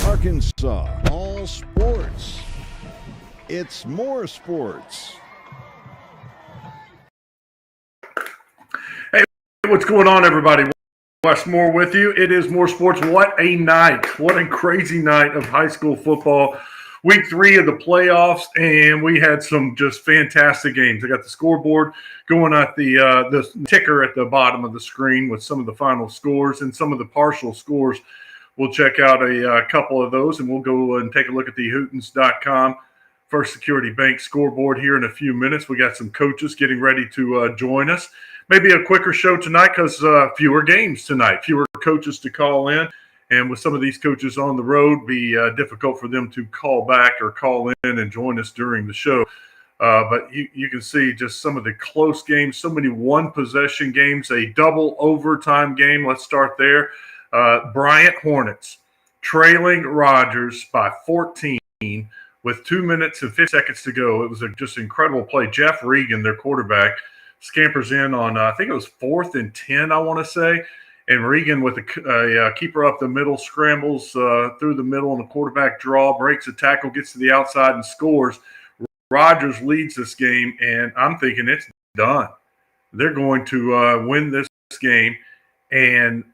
Arkansas, all sports. It's more sports. Hey, what's going on, everybody? Wes Moore with you. It is More Sports. What a night. What a crazy night of high school football. Week 3 of the playoffs, and we had some just fantastic games. I got the scoreboard going at the ticker at the bottom of the screen with some of the final scores and some of the partial scores. We'll check out a couple of those, and we'll go and take a look at the Hootens.com First Security Bank scoreboard here in a few minutes. We got some coaches getting ready to join us. Maybe a quicker show tonight because fewer games tonight, fewer coaches to call in. And with some of these coaches on the road, be difficult for them to call back or call in and join us during the show. But you can see just some of the close games, so many one-possession games, a double overtime game. Let's start there. Bryant Hornets trailing Rogers by 14 with 2 minutes and 50 seconds to go. It was just incredible play. Jeff Regan, their quarterback, scampers in on, I think it was 4th and 10, I want to say. And Regan with a keeper up the middle, scrambles through the middle on a quarterback draw, breaks a tackle, gets to the outside and scores. Rogers leads this game, and I'm thinking it's done. They're going to win this game. And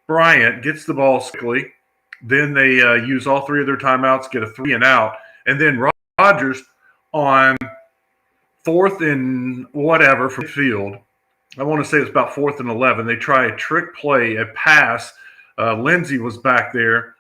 Bryant gets the ball quickly. Then they use all 3 of their timeouts, get a 3 and out. And then Rogers on 4th and whatever from the field, I want to say it's about 4th and 11. They try a trick play, a pass. Lindsey was back there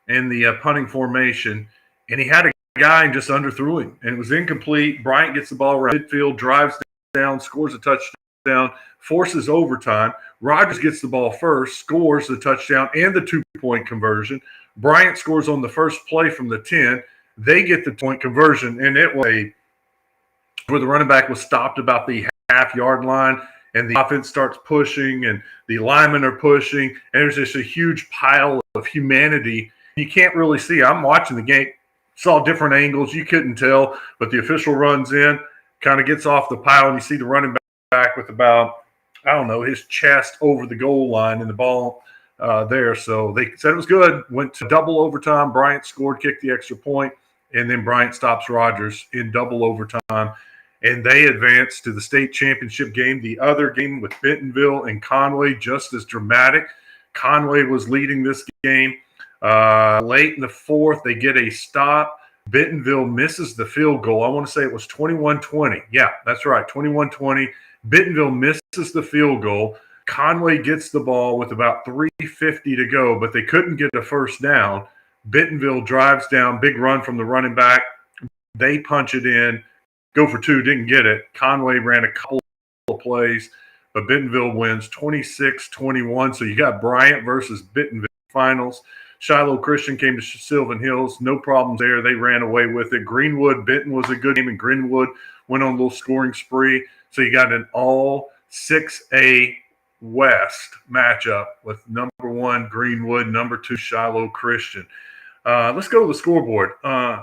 in the punting formation, and he had a guy and just underthrew him, and it was incomplete. Bryant gets the ball around midfield, drives down, scores a touchdown, forces overtime. Rogers gets the ball first, scores the touchdown and the 2-point conversion. Bryant scores on the first play from the 10. They get the point conversion, and it was where the running back was stopped about the half-yard line. And the offense starts pushing, and the linemen are pushing, and there's just a huge pile of humanity. You can't really see. I'm watching the game, saw different angles. You couldn't tell, but the official runs in, kind of gets off the pile, and you see the running back with about, I don't know, his chest over the goal line and the ball there. So they said it was good. Went to double overtime. Bryant scored, kicked the extra point, and then Bryant stops Rogers in double overtime. And they advanced to the state championship game. The other game with Bentonville and Conway, just as dramatic. Conway was leading this game. Late in the 4th, they get a stop. Bentonville misses the field goal. I want to say it was 21-20. Yeah, that's right, 21-20. Bentonville misses the field goal. Conway gets the ball with about 3:50 to go, but they couldn't get a first down. Bentonville drives down, big run from the running back. They punch it in. Go for 2, didn't get it. Conway ran a couple of plays, but Bentonville wins 26-21. So you got Bryant versus Bentonville finals. Shiloh Christian came to Sylvan Hills. No problems there. They ran away with it. Greenwood, Benton was a good game, and Greenwood went on a little scoring spree. So you got an all 6A West matchup with number 1 Greenwood, number 2 Shiloh Christian. Let's go to the scoreboard.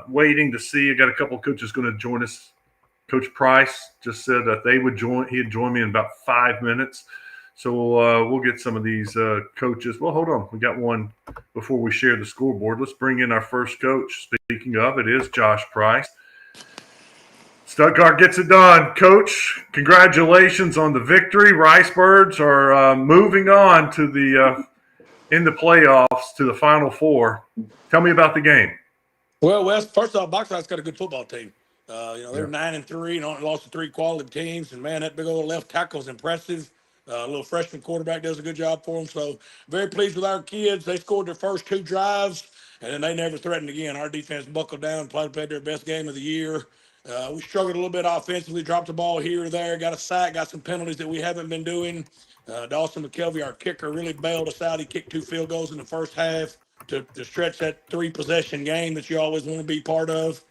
Waiting to see. I got a couple of coaches going to join us. Coach Price just said that they would join. He'd join me in about 5 minutes. So we'll get some of these coaches. Well, hold on. We got one before we share the scoreboard. Let's bring in our first coach. Speaking of, it is Josh Price. Stuttgart gets it done. Coach, congratulations on the victory. Ricebirds are moving on to the in the playoffs to the Final Four. Tell me about the game. Well, Wes, first off, Boxide's got a good football team. They're 9-3 and only lost to 3 quality teams. And, man, that big old left tackle is impressive. A little freshman quarterback does a good job for them. So, very pleased with our kids. They scored their first 2 drives, and then they never threatened again. Our defense buckled down, played their best game of the year. We struggled a little bit offensively, dropped the ball here or there, got a sack, got some penalties that we haven't been doing. Dawson McKelvey, our kicker, really bailed us out. He kicked 2 field goals in the first half to stretch that 3-possession game that you always want to be part of.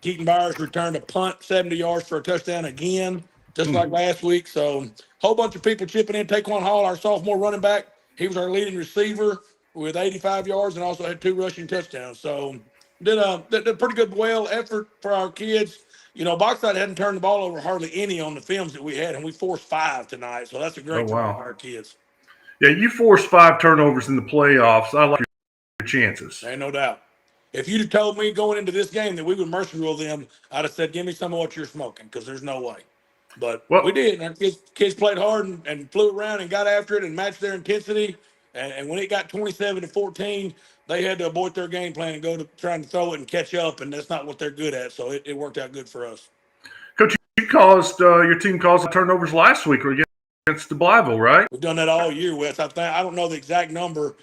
Keaton Byers returned a punt 70 yards for a touchdown again, just like last week. So, whole bunch of people chipping in. Taquan Hall, our sophomore running back, he was our leading receiver with 85 yards and also had 2 rushing touchdowns. So, did a pretty good effort for our kids. You know, Boxside hadn't turned the ball over hardly any on the films that we had, and we forced 5 tonight. So that's a great job by our kids. Yeah, you forced 5 turnovers in the playoffs. I like your chances. Ain't no doubt. If you'd have told me going into this game that we would mercy rule them, I'd have said, give me some of what you're smoking, because there's no way. But we did. And our kids played hard and flew around and got after it and matched their intensity. And when it got 27-14, they had to abort their game plan and go to trying to throw it and catch up, and that's not what they're good at. So it worked out good for us. Coach, your team caused the turnovers last week against the Blyville, right? We've done that all year, Wes. I don't know the exact number.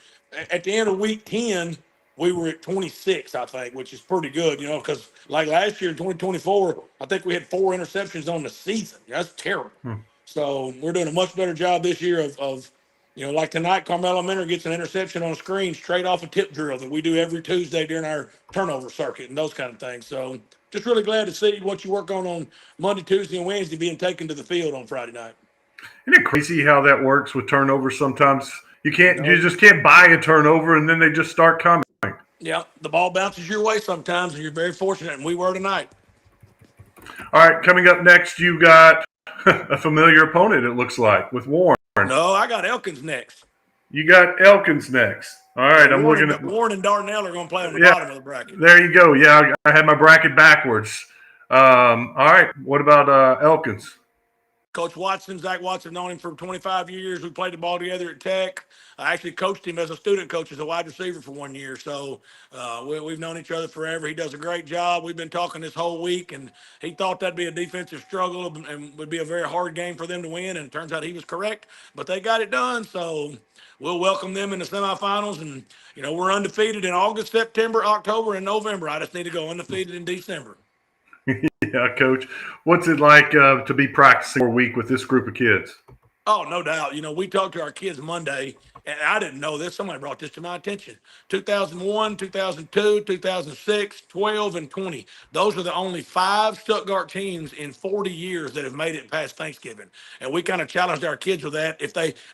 At the end of week 10, we were at 26, I think, which is pretty good, because like last year in 2024, I think we had 4 interceptions on the season. That's terrible. So we're doing a much better job this year of like tonight, Carmelo Minor gets an interception on a screen straight off a tip drill that we do every Tuesday during our turnover circuit and those kind of things. So just really glad to see what you work on Monday, Tuesday, and Wednesday being taken to the field on Friday night. Isn't it crazy how that works with turnovers? Sometimes you just can't buy a turnover and then they just start coming. Yeah, the ball bounces your way sometimes, and you're very fortunate, and we were tonight. All right, coming up next, you got a familiar opponent, it looks like, with Warren. No, I got Elkins next. You got Elkins next. All right, I'm looking at Warren and Dardanelle are going to play on the bottom of the bracket. There you go. Yeah, I had my bracket backwards. All right, what about Elkins? Coach Watson, Zach Watson, known him for 25 years. We played the ball together at Tech. I actually coached him as a student coach as a wide receiver for 1 year. So we've known each other forever. He does a great job. We've been talking this whole week, and he thought that'd be a defensive struggle and would be a very hard game for them to win. And it turns out he was correct, but they got it done. So we'll welcome them in the semifinals. And, we're undefeated in August, September, October, and November. I just need to go undefeated in December. Yeah, Coach. What's it like to be practicing for a week with this group of kids? Oh, no doubt. We talked to our kids Monday, and I didn't know this. Somebody brought this to my attention. 2001, 2002, 2006, 12, and 20. Those are the only 5 Stuttgart teams in 40 years that have made it past Thanksgiving. And we kind of challenged our kids with that.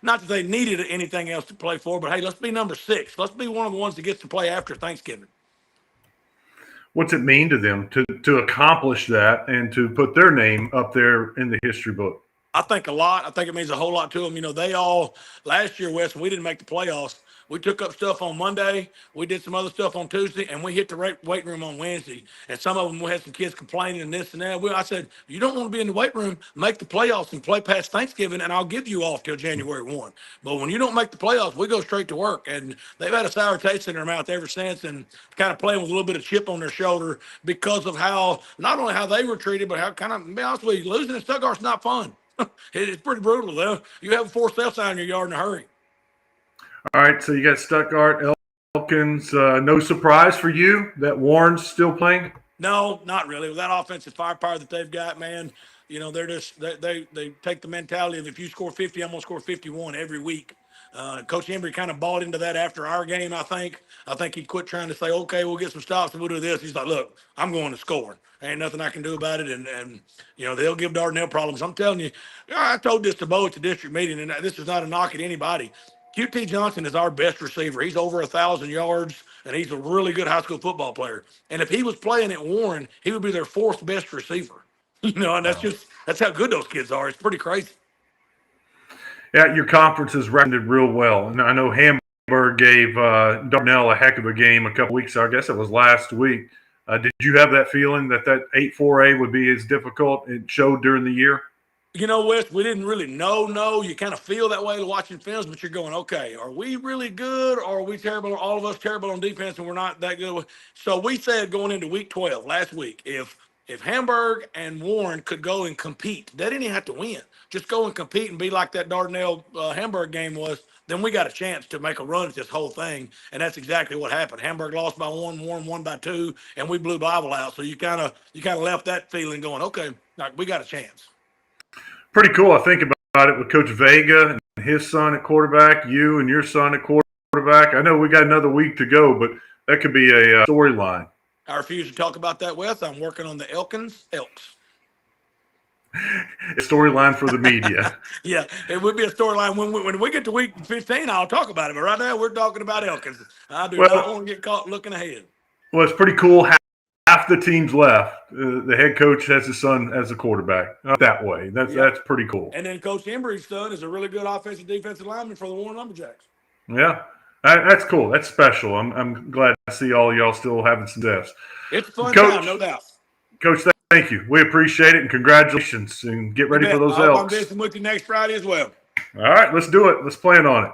Not that they needed anything else to play for, but hey, let's be number 6. Let's be one of the ones that gets to play after Thanksgiving. What's it mean to them to accomplish that and to put their name up there in the history book? I think a lot. I think it means a whole lot to them. They all last year, Wes, when we didn't make the playoffs, we took up stuff on Monday. We did some other stuff on Tuesday, and we hit the weight room on Wednesday. And some of them, we had some kids complaining and this and that. I said, you don't want to be in the weight room, make the playoffs and play past Thanksgiving, and I'll give you off till January 1. But when you don't make the playoffs, we go straight to work. And they've had a sour taste in their mouth ever since, and kind of playing with a little bit of chip on their shoulder because of how, not only how they were treated, but how kind of, to be honest with you, losing in Stuttgart's not fun. It's pretty brutal, though. You have a for sale sign in your yard in a hurry. All right, so you got Stuttgart, Elkins. No surprise for you that Warren's still playing? No, not really. With that offensive firepower that they've got, man, they're just they take the mentality of if you score 50, I'm gonna score 51 every week. Coach Embry kind of bought into that after our game. I think he quit trying to say, okay, we'll get some stops and we'll do this. He's like, look, I'm going to score. Ain't nothing I can do about it. And they'll give Dardanelle problems. I'm telling you, I told this to Bo at the district meeting, and this is not a knock at anybody. QT Johnson is our best receiver. He's over 1,000 yards, and he's a really good high school football player. And if he was playing at Warren, he would be their 4th best receiver. And that's how good those kids are. It's pretty crazy. Yeah, your conference has reckoned real well. And I know Hamburg gave Dardanelle a heck of a game a couple weeks ago. I guess it was last week. Did you have that feeling that 8-4A would be as difficult it showed during the year? Wes, we didn't really know. You kind of feel that way watching films, but you're going, okay, are we really good or are we terrible? Are all of us terrible on defense and we're not that good? So we said going into week 12 last week, if Hamburg and Warren could go and compete, they didn't even have to win. Just go and compete and be like that Dardanelle Hamburg game was, then we got a chance to make a run at this whole thing. And that's exactly what happened. Hamburg lost by 1, Warren won by 2, and we blew Bible out. So you kind of left that feeling going, okay, we got a chance. Pretty cool. I think about it with Coach Vega and his son at quarterback, you and your son at quarterback. I know we got another week to go, but that could be a storyline. I refuse to talk about that, Wes. I'm working on the Elkins Elks. A storyline for the media. Yeah, it would be a storyline. When we get to week 15, I'll talk about it. But right now, we're talking about Elkins. I do not want to get caught looking ahead. Well, it's pretty cool. Half the team's left. The head coach has his son as a quarterback. Not that way. That's pretty cool. And then Coach Embry's son is a really good offensive defensive lineman for the Warren Lumberjacks. Yeah. That's cool. That's special. I'm glad to see all y'all still having success. It's a fun Coach, time, no doubt. Coach, thank you. We appreciate it, and congratulations. And get ready for those I hope I'm Elks. visiting with you next Friday as well. All right, let's do it. Let's plan on it.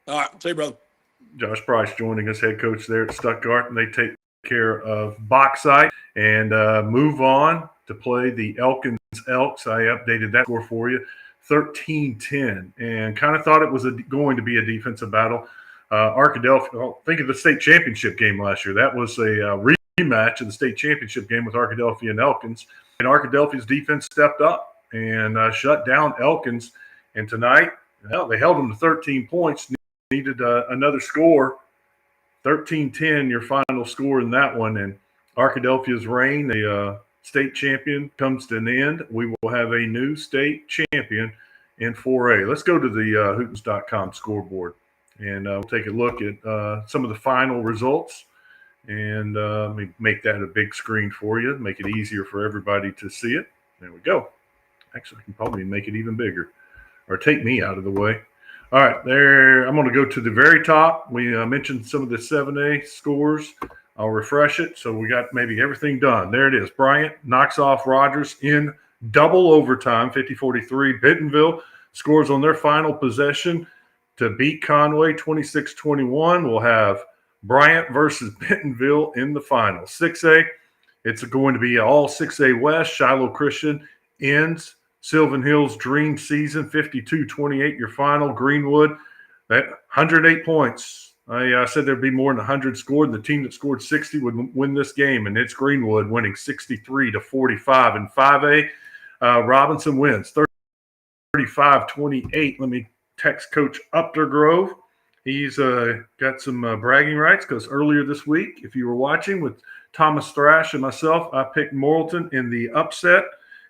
All right. See you, brother. Josh Price joining us, head coach there at Stuttgart, and they take care of Bauxite and move on to play the Elkins Elks. I updated that score for you, 13-10, and kind of thought it was going to be a defensive battle. Arkadelphia, think of the state championship game last year. That was a rematch of the state championship game with Arkadelphia and Elkins. And Arkadelphia's defense stepped up and shut down Elkins. And tonight, well, they held them to 13 points, needed another score. 13-10, your final score in that one. And Arkadelphia's reign, the state champion, comes to an end. We will have a new state champion in 4A. Let's go to the Hootens.com scoreboard. And we'll take a look at some of the final results and make that a big screen for you, make it easier for everybody to see it. There we go. Actually, I can probably make it even bigger or take me out of the way. All right, there. I'm going to go to the very top. We mentioned some of the 7A scores. I'll refresh it. So we got maybe everything done. There it is. Bryant knocks off Rogers in double overtime, 50-43. Bentonville scores on their final possession to beat Conway 26-21. We'll have Bryant versus Bentonville in the final. 6A, it's going to be all 6A West. Shiloh Christian ends Sylvan Hills' dream season, 52-28, your final. Greenwood, that 108 points. I said there'd be more than 100 scored. The team that scored 60 would win this game, and it's Greenwood winning 63-45. In 5A, Robinson wins 35-28. Let me text Coach Updergrove. He's got some bragging rights because earlier this week, if you were watching with Thomas Thrash and myself, I picked Morrilton in the upset,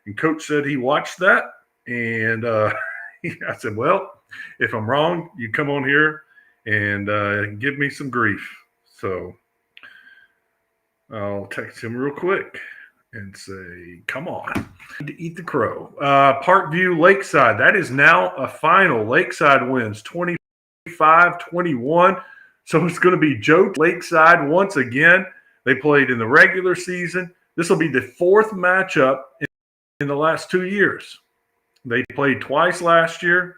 and Coach said he watched that. And I said, well, if I'm wrong, you come on here and give me some grief. So I'll text him real quick and say, come on, to eat the crow. Parkview Lakeside, that is now a final. Lakeside wins 25-21. So it's going to be Joe Lakeside once again. They played in the regular season. This will be the fourth matchup in the last 2 years. They played twice last year,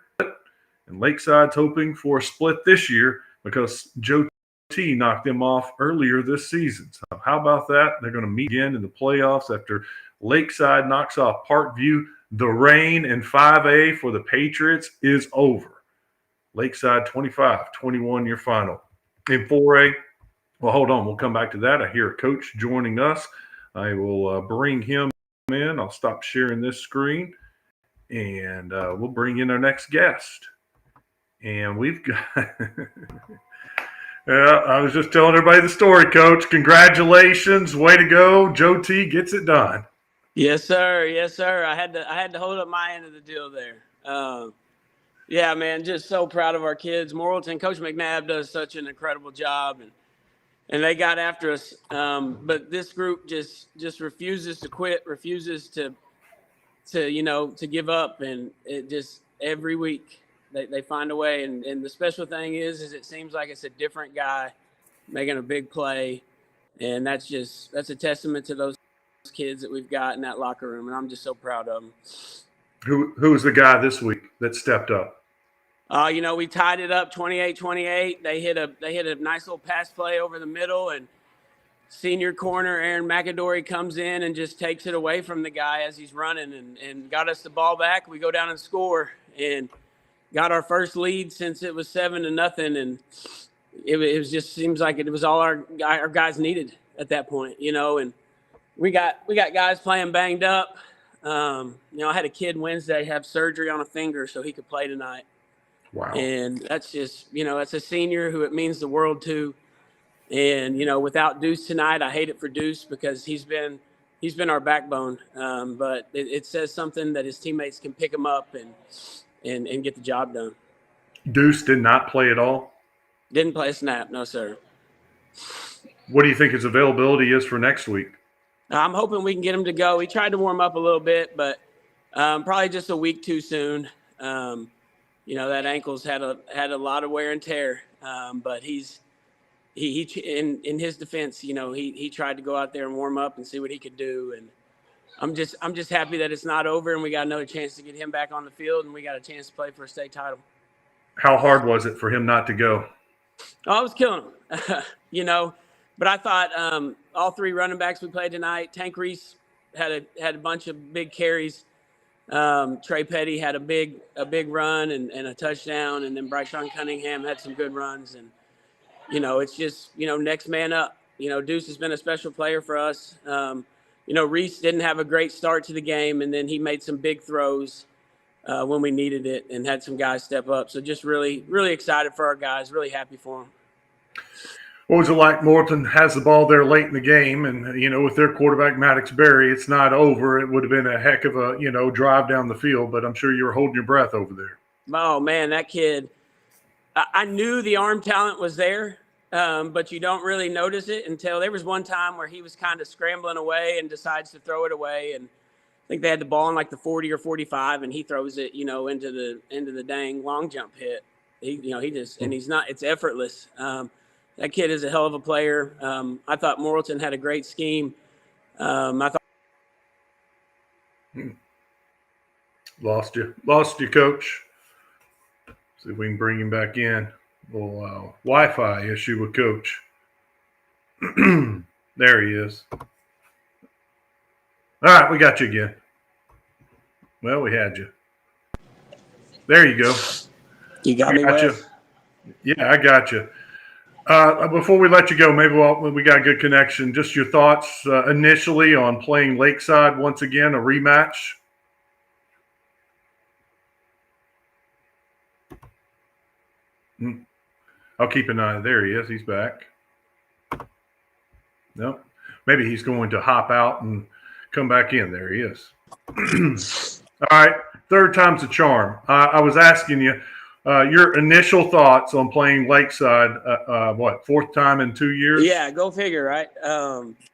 and Lakeside's hoping for a split this year because Joe T knocked them off earlier this season. So how about that? They're going to meet again in the playoffs after Lakeside knocks off Parkview. The reign in 5A for the Patriots is over. Lakeside 25-21 your final. In 4A, well, hold on. We'll come back to that. I hear a coach joining us. I will bring him in. I'll stop sharing this screen, and we'll bring in our next guest. And we've got – yeah, I was just telling everybody the story, Coach. Congratulations. Way to go. Joe T gets it done. Yes, sir. Yes, sir. I had to hold up my end of the deal there. Yeah, man, just so proud of our kids. Morrilton, Coach McNabb does such an incredible job, and they got after us. But this group just refuses to quit, refuses to give up, and it just every week they find a way. And the special thing is it seems like it's a different guy making a big play, and that's a testament to those kids that we've got in that locker room, and I'm just so proud of them. Who was the guy this week that stepped up? We tied it up 28-28. They hit a nice little pass play over the middle, and senior corner Aaron McAdory comes in and just takes it away from the guy as he's running and got us the ball back. We go down and score and got our first lead since it was 7-0, and it was just seems like it was all our guys needed at that point, and we got guys playing banged up. I had a kid Wednesday have surgery on a finger so he could play tonight. Wow. And that's just, that's a senior who it means the world to. And, without Deuce tonight, I hate it for Deuce because he's been our backbone. But it says something that his teammates can pick him up and get the job done. Deuce did not play at all? Didn't play a snap, no, sir. What do you think his availability is for next week? I'm hoping we can get him to go. He tried to warm up a little bit, but probably just a week too soon. That ankle's had a lot of wear and tear. But he in his defense, he tried to go out there and warm up and see what he could do. And I'm just happy that it's not over and we got another chance to get him back on the field and we got a chance to play for a state title. How hard was it for him not to go? Oh, I was killing him, But I thought all three running backs we played tonight. Tank Reese had a bunch of big carries. Trey Petty had a big run and a touchdown, and then Bryshawn Cunningham had some good runs. And it's just next man up. Deuce has been a special player for us. Reese didn't have a great start to the game, and then he made some big throws when we needed it, and had some guys step up. So just really, really excited for our guys. Really happy for them. What was it like? Morton has the ball there late in the game, and with their quarterback Maddox Berry, it's not over. It would have been a heck of a drive down the field, but I'm sure you were holding your breath over there. Oh man, that kid! I knew the arm talent was there, but you don't really notice it until there was one time where he was kind of scrambling away and decides to throw it away, and I think they had the ball in like the 40 or 45, and he throws it, into the dang long jump hit. He just, and he's not. It's effortless. That kid is a hell of a player. I thought Morrilton had a great scheme. Lost you, Coach. See if we can bring him back in. Little Wi-Fi issue with Coach. There he is. All right, we got you again. Well, we had you. There you go. You got me, Wes? Yeah, I got you. Before we let you go, maybe we got a good connection. Just your thoughts initially on playing Lakeside once again, a rematch. I'll keep an eye. There he is. He's back. No, maybe he's going to hop out and come back in. There he is. All right, third time's a charm. I was asking you your initial thoughts on playing Lakeside. Fourth time in 2 years? Yeah, go figure, right?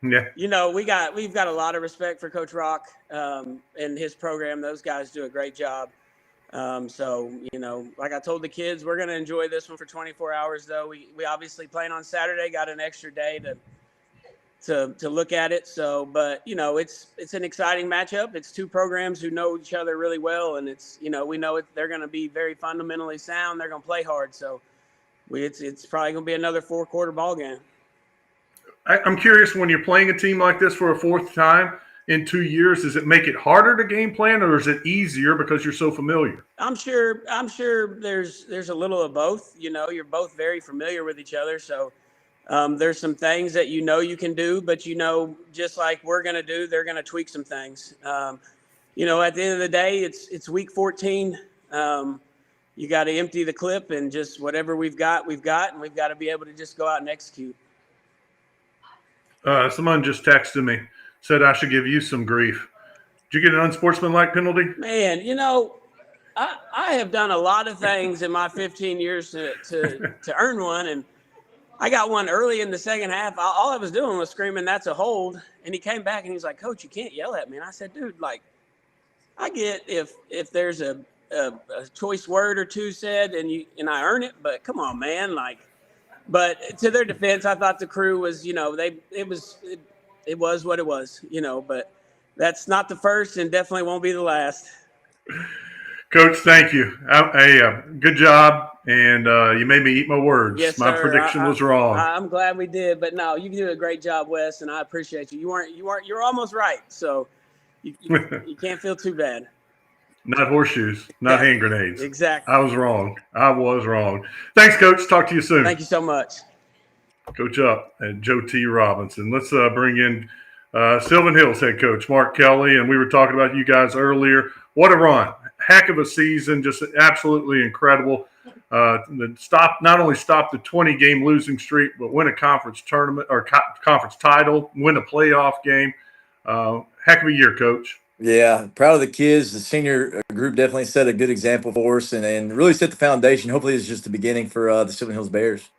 Yeah. We've got a lot of respect for Coach Rock and his program. Those guys do a great job. Like I told the kids, we're going to enjoy this one for 24 hours, though. We obviously playing on Saturday, got an extra day to look at it. So, but, it's an exciting matchup. It's two programs who know each other really well. And it's, we know they're going to be very fundamentally sound. They're going to play hard. So it's probably going to be another 4-quarter ball game. I'm curious, when you're playing a team like this for a fourth time in 2 years, does it make it harder to game plan, or is it easier because you're so familiar? I'm sure there's a little of both. You're both very familiar with each other. So there's some things that you can do, but just like we're going to do, they're going to tweak some things. At the end of the day, it's week 14. You got to empty the clip, and just whatever we've got, and we've got to be able to just go out and execute. Someone just texted me, said I should give you some grief. Did you get an unsportsmanlike penalty? Man, I have done a lot of things in my 15 years to earn one, and I got one early in the second half. All I was doing was screaming, "That's a hold!" And he came back and he's like, "Coach, you can't yell at me." And I said, "Dude, I get if there's a choice word or two said and I earn it, but come on, man, But to their defense, I thought the crew was, it was what it was, But that's not the first, and definitely won't be the last. Coach, thank you. Good job, and you made me eat my words. Yes, my sir. prediction was wrong. I'm glad we did, but no, you do a great job, Wes, and I appreciate you. You're almost right, so you can't feel too bad. Not horseshoes, not hand grenades. Exactly. I was wrong. Thanks, Coach. Talk to you soon. Thank you so much. Coach up and Joe T. Robinson. Let's bring in Sylvan Hills head coach Mark Kelly, and we were talking about you guys earlier. What a run. Heck of a season, just absolutely incredible. Not only stop the 20-game losing streak, but win a conference tournament or conference title, win a playoff game. Heck of a year, Coach. Yeah, proud of the kids. The senior group definitely set a good example for us and really set the foundation. Hopefully it's just the beginning for the Sylvan Hills Bears.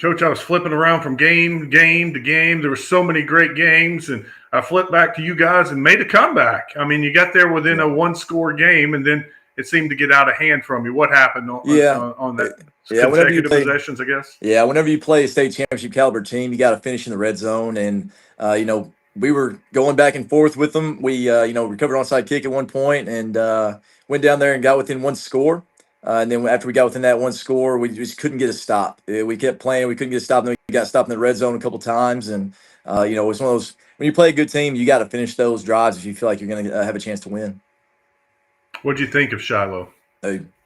Coach, I was flipping around from game to game. There were so many great games, and I flipped back to you guys and made a comeback. I mean, you got there within a one-score game, and then it seemed to get out of hand from you. What happened on that consecutive possessions, I guess? Yeah, whenever you play a state championship caliber team, you got to finish in the red zone. And, we were going back and forth with them. We, recovered onside kick at one point and went down there and got within one score. And then after we got within that one score, we just couldn't get a stop. We kept playing. We couldn't get a stop. And then we got stopped in the red zone a couple times. And, it was one of those, when you play a good team, you got to finish those drives if you feel like you're going to have a chance to win. What'd you think of Shiloh?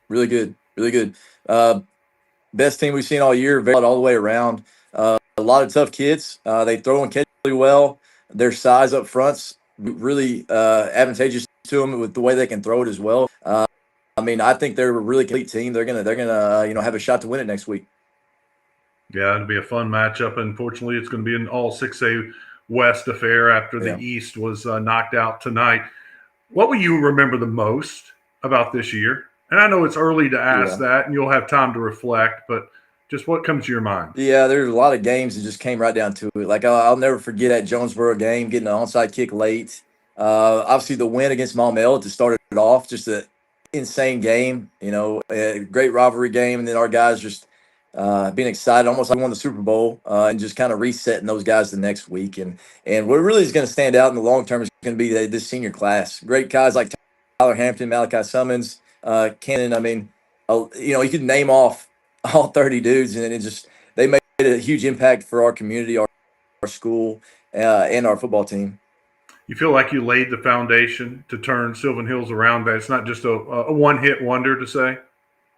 Really good. Really good. Best team we've seen all year, very all the way around. A lot of tough kids. They throw and catch really well. Their size up front's really advantageous to them with the way they can throw it as well. I think they're a really complete team. They're gonna have a shot to win it next week. Yeah, it'll be a fun matchup. Unfortunately, it's going to be an all 6A West affair after the East was knocked out tonight. What will you remember the most about this year? And I know it's early to ask that, and you'll have time to reflect, but just what comes to your mind? Yeah, there's a lot of games that just came right down to it. Like I'll never forget that Jonesboro game, getting an onside kick late. Obviously, the win against Maumelle to start it off, just an insane game. A great rivalry game, and then our guys just being excited, almost like we won the Super Bowl, and just kind of resetting those guys the next week. And what really is going to stand out in the long term is going to be this senior class. Great guys like Tyler Hampton, Malachi Summons, Cannon. You could name off all 30 dudes, and they made a huge impact for our community, our school, and our football team. You feel like you laid the foundation to turn Sylvan Hills around, that it's not just a one-hit wonder to say?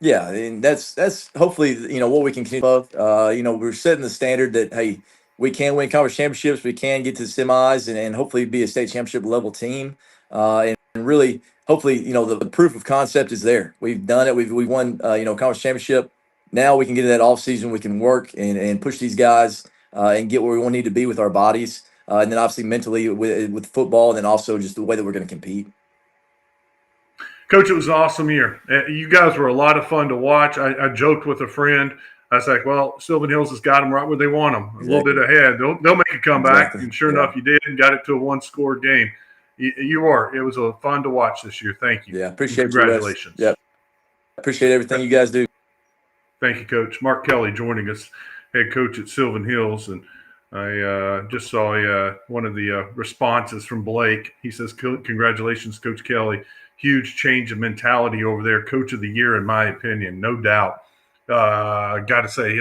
Yeah, and that's hopefully what we can continue above. We're setting the standard that, hey, we can win conference championships, we can get to the semis, and hopefully be a state championship level team. And really, hopefully, the proof of concept is there. We've done it. We won conference championship. Now we can get in that off season. We can work and push these guys and get where we need to be with our bodies, and then obviously mentally with football, and then also just the way that we're going to compete. Coach, it was an awesome year. You guys were a lot of fun to watch. I joked with a friend. I was like, well, Sylvan Hills has got them right where they want them, a little bit ahead. They'll make a comeback, and sure enough, you did and got it to a one-score game. You were. It was fun to watch this year. Thank you. Yeah, appreciate it. Congratulations. Yeah, appreciate everything you guys do. Thank you, Coach. Mark Kelly joining us, head coach at Sylvan Hills. And I just saw one of the responses from Blake. He says, congratulations, Coach Kelly. Huge change of mentality over there. Coach of the year, in my opinion, no doubt. Got to say,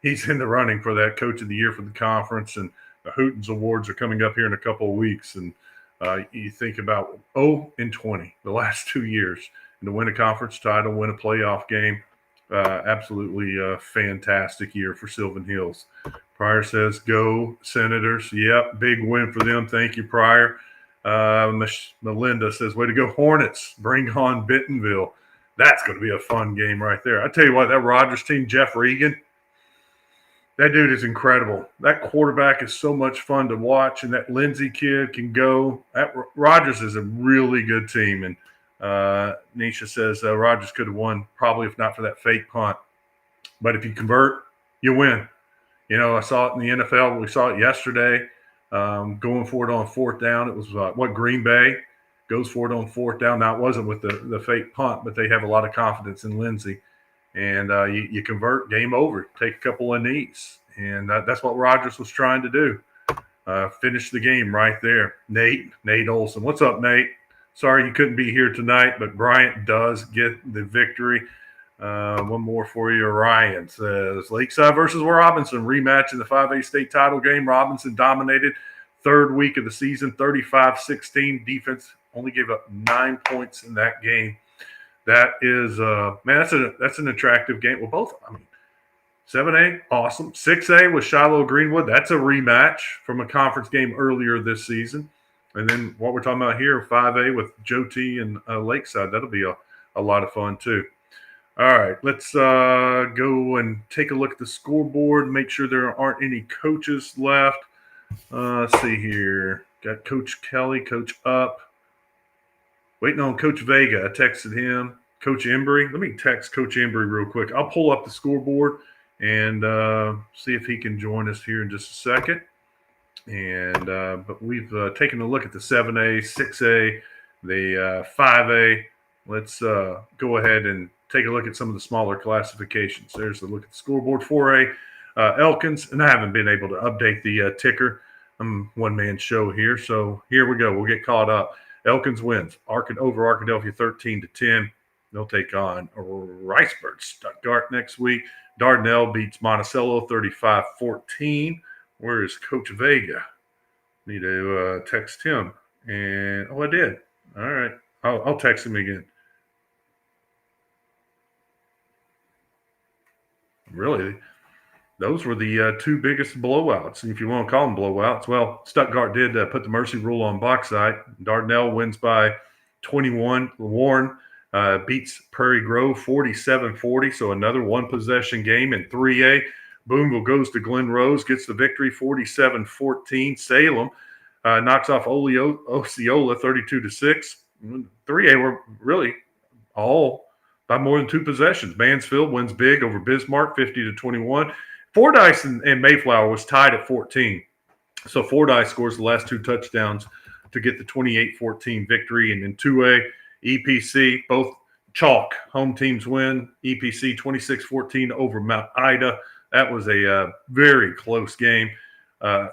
he's in the running for that Coach of the Year for the conference. And the Hootens Awards are coming up here in a couple of weeks. And you think about 0-20 the last 2 years. And to win a conference title, win a playoff game. Absolutely fantastic year for Sylvan Hills. Pryor says, go Senators. Yep, big win for them. Thank you, Pryor. Melinda says, way to go Hornets. Bring on Bentonville. That's going to be a fun game right there. I tell you what, that Rogers team, Jeff Regan, that dude is incredible. That quarterback is so much fun to watch, and that Lindsay kid can go. Rogers is a really good team, and Nisha says Rogers could have won probably if not for that fake punt. But if you convert, you win. I saw it in the NFL. We saw it yesterday. Going for it on fourth down. It was Green Bay goes for it on fourth down. Now, it wasn't with the fake punt, but they have a lot of confidence in Lindsay. And you convert, game over. Take a couple of knees. And that's what Rogers was trying to do. Finish the game right there. Nate Olson. What's up, Nate? Sorry you couldn't be here tonight, but Bryant does get the victory. One more for you. Ryan says, Lakeside versus Robinson rematch in the 5A state title game. Robinson dominated third week of the season, 35-16. Defense only gave up 9 points in that game. That is, that's an attractive game. Well, both, 7A, awesome. 6A with Shiloh Greenwood. That's a rematch from a conference game earlier this season. And then what we're talking about here, 5A with Joe T and Lakeside. That'll be a lot of fun, too. All right, let's go and take a look at the scoreboard, make sure there aren't any coaches left. Let's see here. Got Coach Kelly, Coach Up. Waiting on Coach Vega. I texted him. Coach Embry. Let me text Coach Embry real quick. I'll pull up the scoreboard and see if he can join us here in just a second. And but we've taken a look at the 7A, 6A, the 5A. let's go ahead and take a look at some of the smaller classifications. There's a look at the scoreboard. 4A, Elkins, and I haven't been able to update the ticker. I'm one-man show here, so here we go. We'll get caught up. Elkins wins over Arkadelphia 13-10. They'll take on Riceburg Stuttgart next week. Dardanelle beats Monticello 35-14. Where is Coach Vega? Need to text him. And I did. All right. I'll text him again. Really? Those were the two biggest blowouts, if you want to call them blowouts. Well, Stuttgart did put the mercy rule on Bauxite. Dardanelle wins by 21. Warren beats Prairie Grove 47-40, so another one-possession game in 3A. Boonville goes to Glen Rose, gets the victory 47-14. Salem knocks off Osceola 32-6. 3A were really all by more than two possessions. Mansfield wins big over Bismarck 50-21. Fordyce and Mayflower was tied at 14. So Fordyce scores the last two touchdowns to get the 28-14 victory. And in 2A, EPC, both chalk. Home teams win. EPC 26-14 over Mount Ida. That was a very close game. To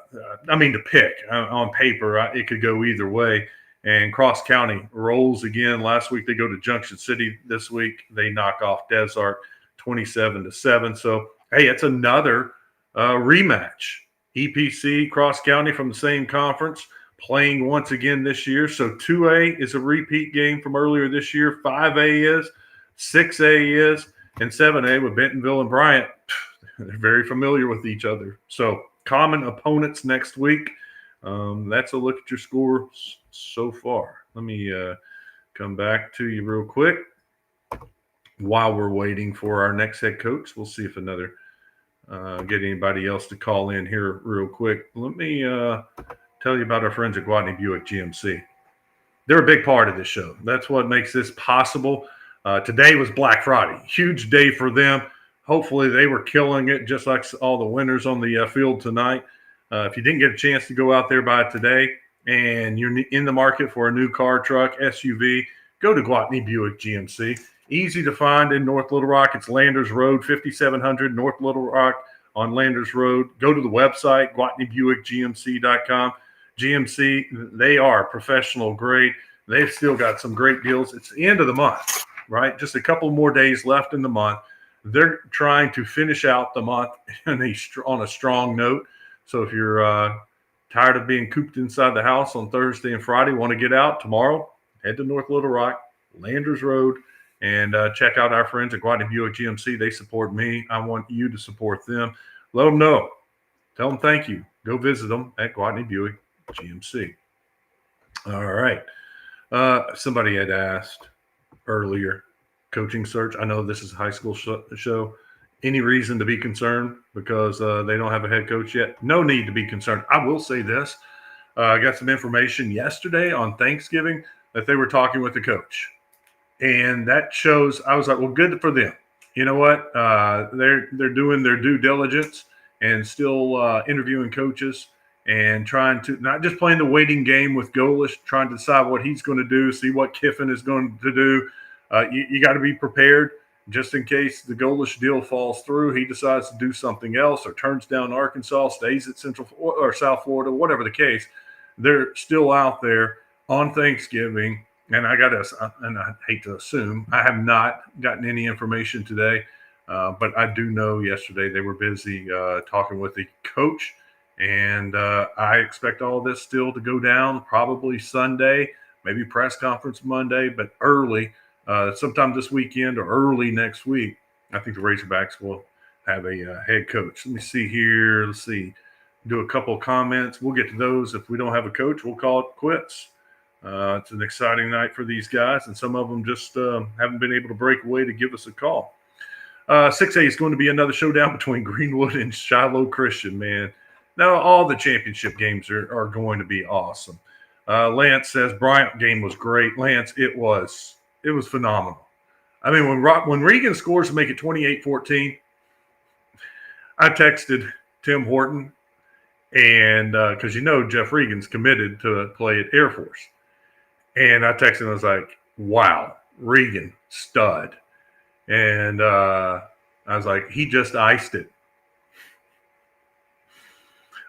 pick on paper, it could go either way. And Cross County rolls again. Last week they go to Junction City. This week they knock off Desart 27-7. So, hey, it's another rematch. EPC, Cross County from the same conference, playing once again this year. So 2A is a repeat game from earlier this year. 5A is, 6A is, and 7A with Bentonville and Bryant. They're very familiar with each other. So common opponents next week. That's a look at your score so far. Let me come back to you real quick. While we're waiting for our next head coach, we'll see if get anybody else to call in here real quick. Let me tell you about our friends at Gwatney Buick GMC. They're a big part of this show. That's what makes this possible. Today was Black Friday. Huge day for them. Hopefully they were killing it just like all the winners on the field tonight. If you didn't get a chance to go out there by today and you're in the market for a new car, truck, SUV, go to Gwatney Buick GMC. Easy to find in North Little Rock. It's Landers Road, 5700 North Little Rock on Landers Road. Go to the website, GwatneyBuickGMC.com. GMC, they are professional grade. They've still got some great deals. It's the end of the month, right? Just a couple more days left in the month. They're trying to finish out the month on a strong note. So if you're tired of being cooped inside the house on Thursday and Friday, want to get out tomorrow, head to North Little Rock, Landers Road, and check out our friends at Gwatney Buick GMC. They support me. I want you to support them. Let them know. Tell them thank you. Go visit them at Gwatney Buick GMC. All right. Somebody had asked earlier, coaching search. I know this is a high school show. Any reason to be concerned because they don't have a head coach yet? No need to be concerned. I will say this. I got some information yesterday on Thanksgiving that they were talking with the coach. And that shows, I was like, well, good for them. You know what? They're doing their due diligence and still interviewing coaches and trying to not just playing the waiting game with Golish, trying to decide what he's going to do, see what Kiffin is going to do. You got to be prepared just in case the Golish deal falls through. He decides to do something else or turns down Arkansas, stays at Central or South Florida, whatever the case. They're still out there on Thanksgiving. And I hate to assume, I have not gotten any information today, but I do know yesterday they were busy talking with the coach, and I expect all this still to go down probably Sunday, maybe press conference Monday, but early, sometime this weekend or early next week, I think the Razorbacks will have a head coach. Let me see here. Let's see. Do a couple of comments. We'll get to those. If we don't have a coach, we'll call it quits. It's an exciting night for these guys, and some of them just haven't been able to break away to give us a call. 6A is going to be another showdown between Greenwood and Shiloh Christian, man. Now, all the championship games are going to be awesome. Lance says, Bryant game was great. Lance, it was phenomenal. I mean, when Regan scores to make it 28-14, I texted Tim Horton, and because Jeff Regan's committed to play at Air Force. And I texted him, I was like, wow, Regan, stud. And I was like, he just iced it.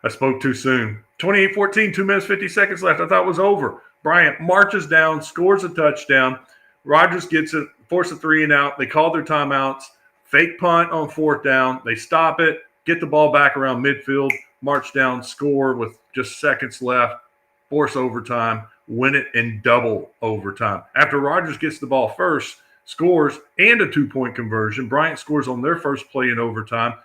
I spoke too soon. 28-14, 2 minutes, 50 seconds left. I thought it was over. Bryant marches down, scores a touchdown. Rogers gets it, force a 3 and out. They call their timeouts. Fake punt on 4th down. They stop it, get the ball back around midfield, march down, score with just seconds left, force overtime, win it in double overtime. After Rogers gets the ball first, scores, and a 2-point conversion, Bryant scores on their first play in overtime,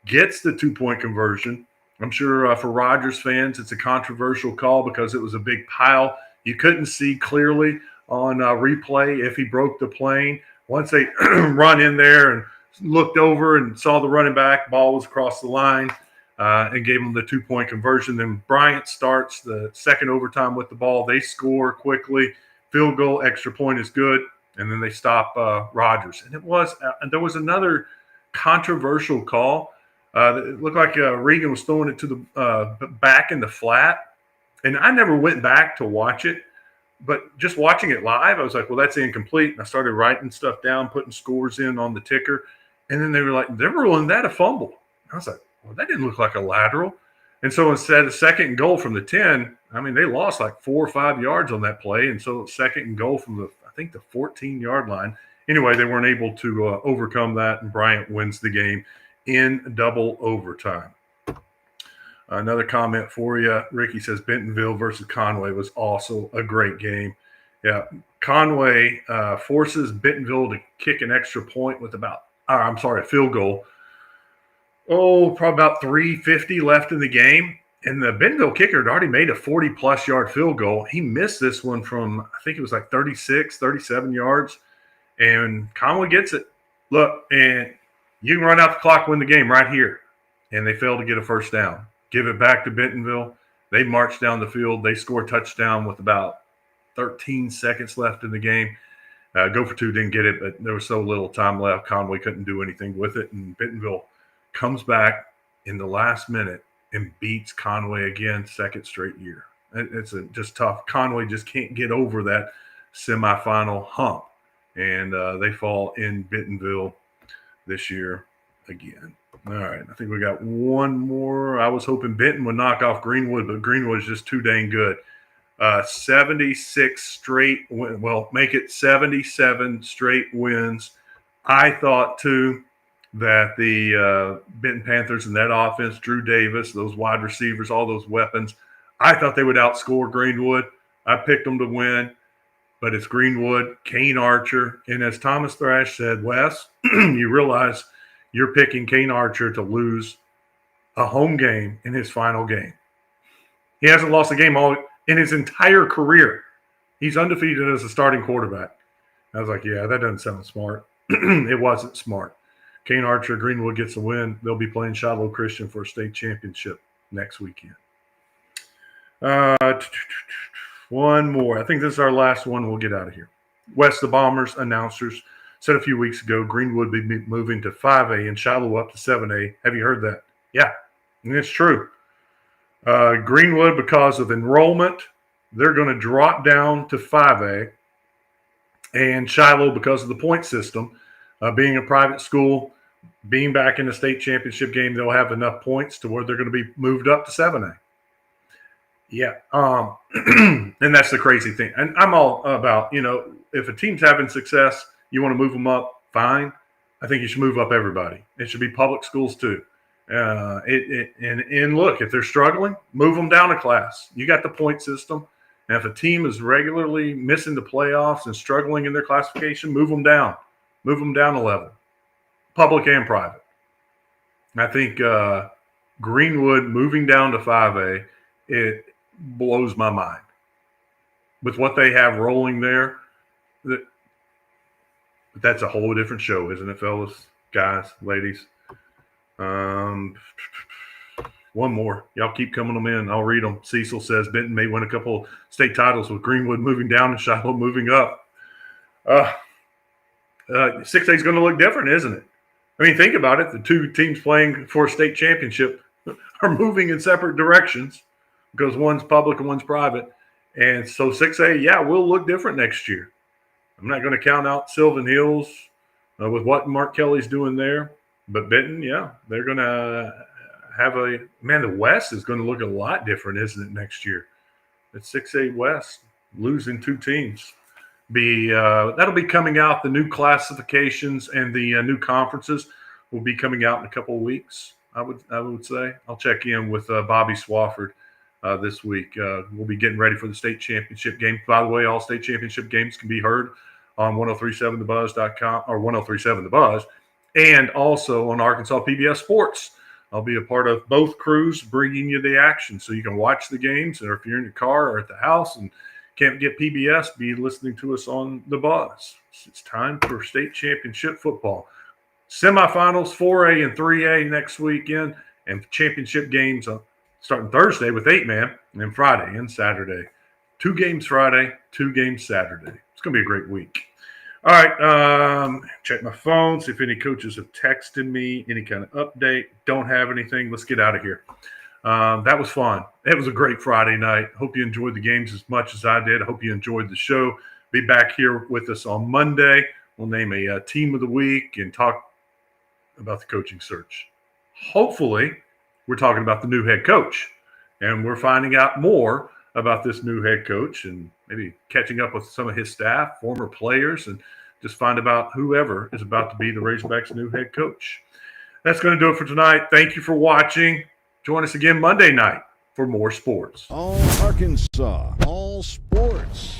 gets the 2-point conversion. I'm sure for Rogers fans, it's a controversial call because it was a big pile. You couldn't see clearly on replay if he broke the plane. Once they run in there and looked over and saw the running back, ball was across the line and gave him the 2-point conversion. Then Bryant starts the second overtime with the ball. They score quickly. Field goal, extra point is good. And then they stop Rogers. And there was another controversial call. It looked like Regan was throwing it to the back in the flat. And I never went back to watch it. But just watching it live, I was like, well, that's incomplete. And I started writing stuff down, putting scores in on the ticker. And then they were like, they're ruling that a fumble. And I was like, well, that didn't look like a lateral. And so instead of second and goal from the 10, I mean, they lost like 4 or 5 yards on that play. And so second and goal from the 14-yard line. Anyway, they weren't able to overcome that, and Bryant wins the game in double overtime. Another comment for you. Ricky says Bentonville versus Conway was also a great game. Yeah, Conway forces Bentonville to kick an extra point with a field goal. Probably about 3:50 left in the game. And the Bentonville kicker had already made a 40-plus yard field goal. He missed this one from, I think it was like 36, 37 yards. And Conway gets it. Look, and you can run out the clock, win the game right here. And they fail to get a first down. Give it back to Bentonville. They march down the field. They score a touchdown with about 13 seconds left in the game. Go for 2, didn't get it, but there was so little time left. Conway couldn't do anything with it. And Bentonville comes back in the last minute and beats Conway again, second straight year. It's just tough. Conway just can't get over that semifinal hump. And they fall in Bentonville this year again. All right, I think we got one more. I was hoping Benton would knock off Greenwood, but Greenwood's just too dang good. 76 straight wins. Well, make it 77 straight wins. I thought, too, that the Benton Panthers and that offense, Drew Davis, those wide receivers, all those weapons, I thought they would outscore Greenwood. I picked them to win, but it's Greenwood, Kane Archer, and as Thomas Thrash said, Wes, you realize you're picking Kane Archer to lose a home game in his final game. He hasn't lost a game all in his entire career. He's undefeated as a starting quarterback. I was like, yeah, that doesn't sound smart. It wasn't smart. Kane Archer, Greenwood gets a win. They'll be playing Shiloh Christian for a state championship next weekend. One more. I think this is our last one. We'll get out of here. West, the Bombers announcers said a few weeks ago Greenwood would be moving to 5A and Shiloh up to 7A. Have you heard that? Yeah, and it's true. Greenwood, because of enrollment, they're going to drop down to 5A. And Shiloh, because of the point system, being a private school, being back in the state championship game, they'll have enough points to where they're going to be moved up to 7A. Yeah. And that's the crazy thing. And I'm all about, if a team's having success, you want to move them up, fine. I think you should move up everybody. It should be public schools too. And look, if they're struggling, move them down a class. You got the point system. And if a team is regularly missing the playoffs and struggling in their classification, move them down. Move them down a level, public and private. I think Greenwood moving down to 5A, it blows my mind. With what they have rolling there, that's a whole different show, isn't it, fellas, guys, ladies? One more. Y'all keep coming them in. I'll read them. Cecil says Benton may win a couple state titles with Greenwood moving down and Shiloh moving up. 6A is going to look different, isn't it? I mean, think about it. The two teams playing for a state championship are moving in separate directions because one's public and one's private. And so 6A, yeah, will look different next year. I'm not going to count out Sylvan Hills with what Mark Kelly's doing there. But Benton, yeah, they're going to have a – man, the West is going to look a lot different, isn't it, next year? It's 6A West, losing 2 teams. That'll be coming out. The new classifications and the new conferences will be coming out in a couple of weeks. I would say I'll check in with Bobby Swafford this week. We'll be getting ready for the state championship game. By the way, all state championship games can be heard on 1037thebuzz.com or 1037 The Buzz, and also on Arkansas PBS Sports. I'll be a part of both crews bringing you the action so you can watch the games. Or if you're in your car or at the house and can't get PBS, be listening to us on The Buzz. It's time for state championship football. Semifinals, 4A and 3A next weekend, and championship games starting Thursday with 8-man, and then Friday and Saturday. 2 games Friday, 2 games Saturday. It's going to be a great week. All right, check my phone, see if any coaches have texted me, any kind of update. Don't have anything. Let's get out of here. That was fun. It was a great Friday night. Hope you enjoyed the games as much as I did. I hope you enjoyed the show. Be back here with us on Monday. We'll name a team of the week and talk about the coaching search. Hopefully, we're talking about the new head coach, and we're finding out more about this new head coach and maybe catching up with some of his staff, former players, and just find about whoever is about to be the Razorbacks' new head coach. That's going to do it for tonight. Thank you for watching. Join us again Monday night for more sports. All Arkansas, all sports.